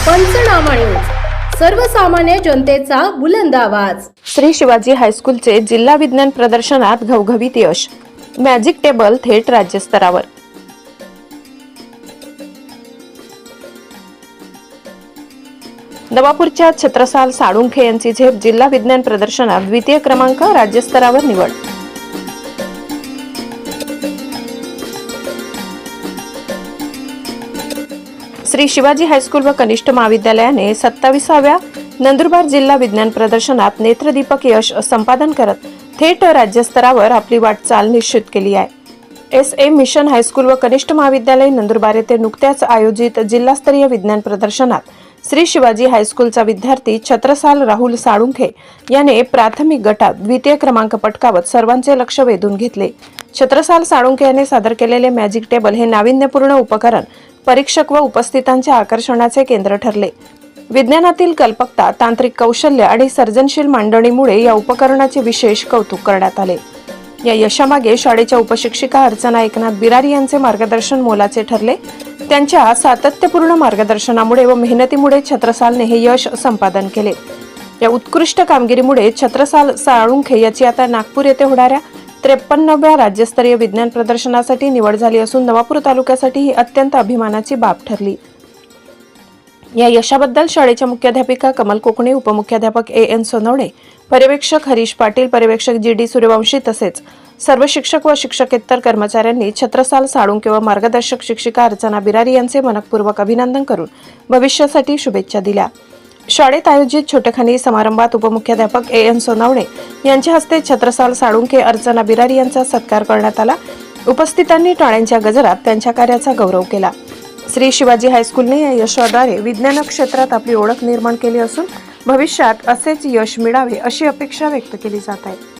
पंचनामा न्यूज, सर्वसामान्य जनतेचा बुलंद आवाज। श्री शिवाजी हायस्कूलचे जिल्हा विज्ञान प्रदर्शनात घवघवीत यश, मॅजिक टेबल थेट राज्यस्तरावर। नवापूरच्या छत्रसाल साळुंखे यांची झेप, जिल्हा विज्ञान प्रदर्शनात द्वितीय क्रमांक, राज्यस्तरावर निवड। श्री शिवाजी हायस्कूल व कनिष्ठ महाविद्यालयाने 27व्या नंदुरबार जिल्हा विज्ञान प्रदर्शनात नेत्रदीपक यश संपादन करत थेट राज्यस्तरावर आपली वाटचाल निश्चित केली आहे। SA मिशन हायस्कूल व कनिष्ठ महाविद्यालय नंदुरबार येथे नुकत्याच आयोजित जिल्हास्तरीय विज्ञान प्रदर्शनात श्री शिवाजी हायस्कूलचा विद्यार्थी छत्रसाल राहुल साळुंखे याने प्राथमिक गटात द्वितीय क्रमांक पटकावत सर्वांचे लक्ष वेधून घेतले। छत्रसाल साळुंखे याने सादर केलेले मॅजिक टेबल हे नाविन्यपूर्ण उपकरण परीक्षक व उपस्थितांच्या आकर्षणाचे केंद्र ठरले। विज्ञानातील कल्पकता, तांत्रिक कौशल्य आणि सर्जनशील मांडणीमुळे या उपकरणाचे विशेष कौतुक करण्यात आले। या यशामागे शाळेच्या उपशिक्षिका अर्चना एकनाथ बिरारी यांचे मार्गदर्शन मोलाचे ठरले। त्यांच्या सातत्यपूर्ण मार्गदर्शनामुळे व मेहनतीमुळे छत्रसालने हे यश संपादन केले। या उत्कृष्ट कामगिरीमुळे छत्रसाल साळुंखे याची आता नागपूर येथे होणाऱ्या 53व्या राज्यस्तरीय विज्ञान प्रदर्शनासाठी निवड झाली असून नवापूर तालुक्यासाठी ही अत्यंत अभिमानाची बाब ठरली। या यशाबद्दल शाळेच्या मुख्याध्यापिका कमल कोकणे, उपमुख्याध्यापक AN सोनवणे, पर्यवेक्षक हरीश पाटील, पर्यवेक्षक GD सूर्यवंशी तसेच सर्व शिक्षक व शिक्षकेतर कर्मचाऱ्यांनी छत्रसाल साळुंखे व मार्गदर्शक शिक्षिका अर्चना बिरारी यांचे मनपूर्वक अभिनंदन करून भविष्यासाठी शुभेच्छा दिल्या। शाळेत आयोजित छोटेखानी समारंभात उपमुख्याध्यापक AN सोनवणे यांच्या हस्ते छत्रसाल साळुंखे, अर्चना बिरारी यांचा सत्कार करण्यात आला। उपस्थितांनी टाळ्यांच्या गजरात त्यांच्या कार्याचा गौरव केला। श्री शिवाजी हायस्कूलने या यशाद्वारे विज्ञान क्षेत्रात आपली ओळख निर्माण केली असून भविष्यात असेच यश मिळावे अशी अपेक्षा व्यक्त केली जात आहे।